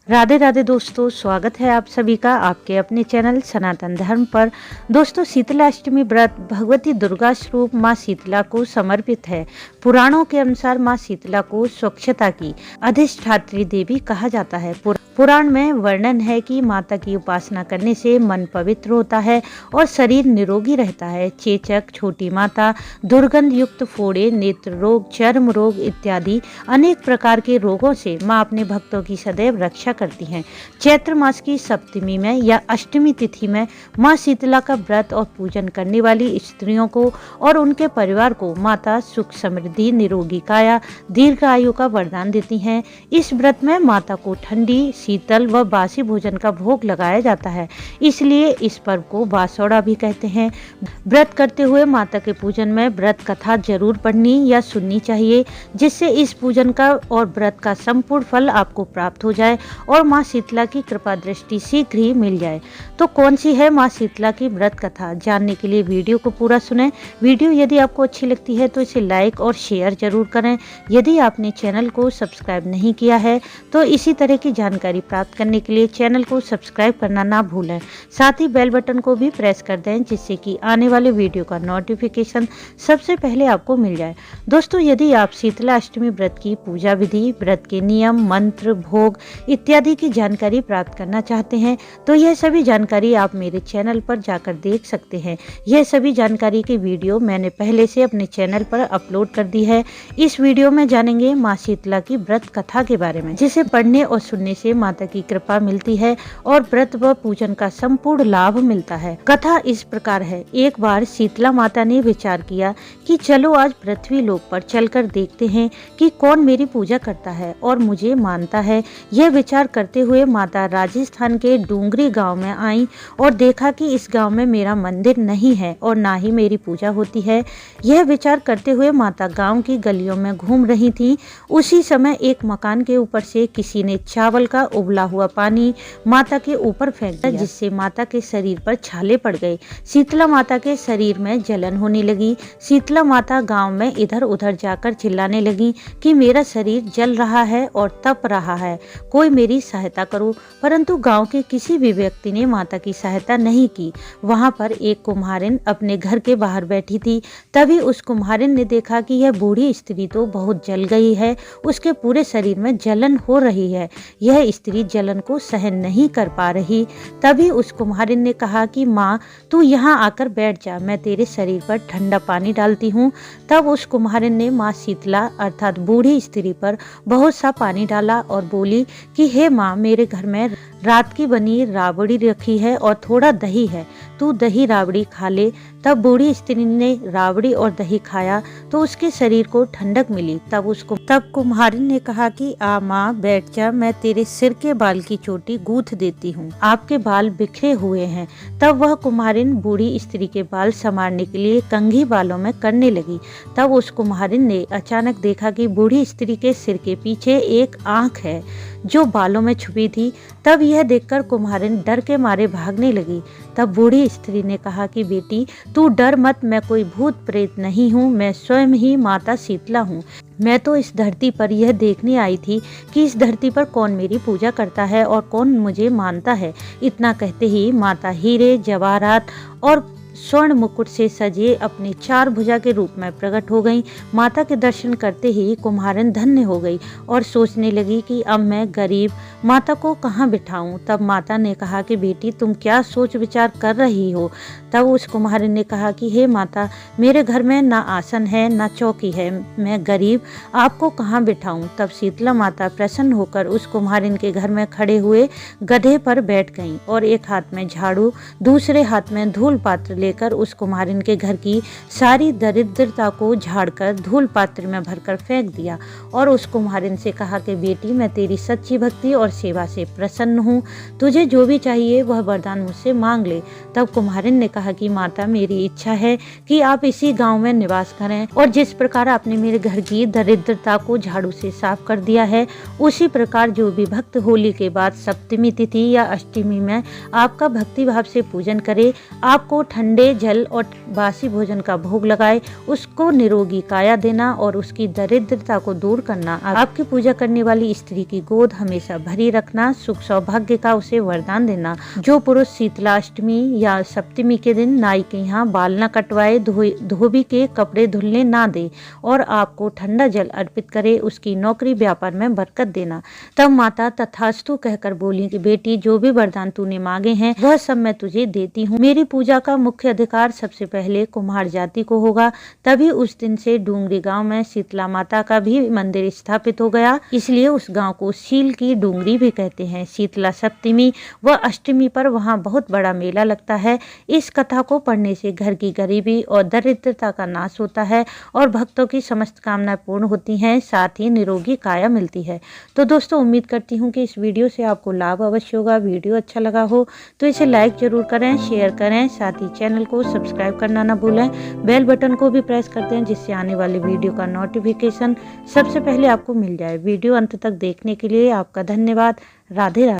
राधे राधे दोस्तों, स्वागत है आप सभी का आपके अपने चैनल सनातन धर्म पर। दोस्तों, शीतला अष्टमी व्रत भगवती दुर्गा स्वरूप माँ शीतला को समर्पित है। पुराणों के अनुसार माँ शीतला को स्वच्छता की अधिष्ठात्री देवी कहा जाता है। पुराण में वर्णन है कि माता की उपासना करने से मन पवित्र होता है और शरीर निरोगी रहता है। चेचक, छोटी माता, दुर्गंध युक्त फोड़े, नेत्र रोग, चर्म रोग इत्यादि अनेक प्रकार के रोगों से माँ अपने भक्तों की सदैव रक्षा करती हैं। चैत्र मास की सप्तमी में या अष्टमी तिथि में माँ शीतला का व्रत और पूजन करने वाली स्त्रियों को और उनके परिवार को माता सुख, समृद्धि, निरोगी काया, दीर्घ आयु का वरदान देती हैं। इस व्रत में माता को ठंडी, शीतल व बासी भोजन का भोग लगाया जाता है, इसलिए इस पर्व को बासौड़ा भी कहते हैं। व्रत करते हुए माता के पूजन में व्रत कथा जरूर पढ़नी या सुननी चाहिए, जिससे इस पूजन का और व्रत का संपूर्ण फल आपको प्राप्त हो जाए और माँ शीतला की कृपा दृष्टि शीघ्र ही मिल जाए। तो कौन सी है माँ शीतला की व्रत कथा, जानने के लिए वीडियो को पूरा सुनें। वीडियो यदि आपको अच्छी लगती है तो इसे लाइक और शेयर जरूर करें। यदि आपने चैनल को सब्सक्राइब नहीं किया है तो इसी तरह की जानकारी प्राप्त करने के लिए चैनल को सब्सक्राइब करना ना भूलें। साथ ही बेल बटन को भी प्रेस कर दें, जिससे कि आने वाले वीडियो का नोटिफिकेशन सबसे पहले आपको मिल जाए। दोस्तों, यदि आप शीतला अष्टमी व्रत की पूजा विधि, व्रत के नियम, मंत्र, भोग इत्यादि की जानकारी प्राप्त करना चाहते हैं तो यह सभी जानकारी आप मेरे चैनल पर जाकर देख सकते हैं। यह सभी जानकारी की वीडियो मैंने पहले से अपने चैनल पर अपलोड कर दी है। इस वीडियो में जानेंगे माँ शीतला की व्रत कथा के बारे में, जिसे पढ़ने और सुनने से माता की कृपा मिलती है और व्रत व पूजन का संपूर्ण लाभ मिलता है। कथा इस प्रकार है। एक बार शीतला माता ने विचार किया कि चलो आज पृथ्वी लोक पर चलकर देखते हैं कि कौन मेरी पूजा करता है और मुझे मानता है। यह विचार करते हुए माता राजस्थान के डूंगरी गांव में आई और देखा कि इस गांव में मेरा मंदिर नहीं है और ना ही मेरी पूजा होती है। यह विचार करते हुए माता गांव की गलियों में घूम रही थी। उसी समय एक मकान के ऊपर से किसी ने चावल का उबला हुआ पानी माता के ऊपर फेंक दिया, जिससे माता के शरीर पर छाले पड़ गए। शीतला माता के शरीर में जलन होने लगी। शीतला माता गांव में इधर उधर जाकर चिल्लाने लगी कि मेरा शरीर जल रहा है और तप रहा है, कोई मेरी सहायता करो। परंतु गांव के किसी भी व्यक्ति ने माता की सहायता नहीं की। वहां पर एक कुम्हारिन अपने घर के बाहर बैठी थी। तभी उस कुम्हारिन ने देखा कि यह बूढ़ी स्त्री तो बहुत जल गई है, उसके पूरे शरीर में जलन हो रही है। यह स्त्री जलन को सहन नहीं कर पा रही। तभी उस कुम्हारिन ने कहा कि माँ, तू यहाँ आकर बैठ जा, मैं तेरे शरीर पर ठंडा पानी डालती हूँ। तब उस कुम्हारिन ने माँ शीतला अर्थात बूढ़ी स्त्री पर बहुत सा पानी डाला और बोली कि हे माँ, मेरे घर में रात की बनी राबड़ी रखी है और थोड़ा दही है, तू दही राबड़ी खा ले। तब बूढ़ी स्त्री ने राबड़ी और दही खाया तो उसके शरीर को ठंडक मिली। तब कुम्हारिन ने कहा कि आ माँ, बैठ जा, मैं तेरे सिर के बाल की चोटी गूंथ देती हूँ, आपके बाल बिखरे हुए हैं। तब वह कुम्हारिन बूढ़ी स्त्री के बाल संवारने के लिए कंघी बालों में करने लगी। तब उस कुम्हारिन ने अचानक देखा कि बूढ़ी स्त्री के सिर के पीछे एक आंख है जो बालों में छुपी थी। तब यह देखकर कुम्हारिन डर के मारे भागने लगी। तब बूढ़ी स्त्री ने कहा कि बेटी, तू डर मत, मैं कोई भूत प्रेत नहीं हूँ, मैं स्वयं ही माता शीतला हूँ। मैं तो इस धरती पर यह देखने आई थी कि इस धरती पर कौन मेरी पूजा करता है और कौन मुझे मानता है। इतना कहते ही माता हीरे, जवाहरात और स्वर्ण मुकुट से सजे अपनी चार भुजा के रूप में प्रकट हो गई। माता के दर्शन करते ही कुम्हारिन धन्य हो गई और सोचने लगी कि अब मैं गरीब माता को कहाँ बिठाऊं। तब माता ने कहा कि बेटी, तुम क्या सोच विचार कर रही हो। तब उस कुम्हारिन ने कहा कि हे माता, मेरे घर में ना आसन है ना चौकी है, मैं गरीब, आपको कहाँ बिठाऊं। तब शीतला माता प्रसन्न होकर उस कुम्हारिन के घर में खड़े हुए गधे पर बैठ गईं और एक हाथ में झाड़ू, दूसरे हाथ में धूल पात्र लेकर उस कुम्हारिन के घर की सारी दरिद्रता को झाड़कर धूल पात्र में भरकर फेंक दिया और उस कुम्हारिन से कहा कि बेटी, मैं तेरी सच्ची भक्ति और सेवा से प्रसन्न हूँ, तुझे जो भी चाहिए वह वरदान मुझसे मांग ले। तब कुम्हारिन ने कहा कि माता, मेरी इच्छा है कि आप इसी गांव में निवास करें और जिस प्रकार आपने मेरे घर की दरिद्रता को झाड़ू से साफ कर दिया है, उसी प्रकार जो भी भक्त होली के बाद सप्तमी तिथि या अष्टमी में आपका भक्ति भाव से पूजन करे, आपको ठंड ठंडे जल और बासी भोजन का भोग लगाए, उसको निरोगी काया देना और उसकी दरिद्रता को दूर करना, आपकी पूजा करने वाली स्त्री की गोद हमेशा भरी रखना, सुख सौभाग्य का उसे वरदान देना। जो पुरुष शीतला अष्टमी या सप्तमी के दिन नाई के यहाँ बाल न कटवाए, धोबी के कपड़े धुलने ना दे और आपको ठंडा जल अर्पित करे, उसकी नौकरी व्यापार में बरकत देना। तब माता तथास्तु कहकर बोली कि बेटी, जो भी वरदान तूने मांगे हैं वह सब मैं तुझे देती हूँ। मेरी पूजा का मुख्य अधिकार सबसे पहले कुम्हार जाति को होगा। तभी उस दिन से डूंगरी गांव में शीतला माता का भी मंदिर स्थापित हो गया, इसलिए उस गांव को शील की डूंगरी भी कहते हैं। शीतला सप्तमी व अष्टमी पर वहां बहुत बड़ा मेला लगता है। इस कथा को पढ़ने से घर की गरीबी और दरिद्रता का नाश होता है और भक्तों की समस्त कामनाएं पूर्ण होती हैं, साथ ही निरोगी काया मिलती है। तो दोस्तों, उम्मीद करती हूँ कि इस वीडियो से आपको लाभ अवश्य होगा। वीडियो अच्छा लगा हो तो इसे लाइक जरूर करें, शेयर करें, साथ ही चैनल को सब्सक्राइब करना ना भूलें। बेल बटन को भी प्रेस कर दें जिससे आने वाले वीडियो का नोटिफिकेशन सबसे पहले आपको मिल जाए। वीडियो अंत तक देखने के लिए आपका धन्यवाद। राधे राधे।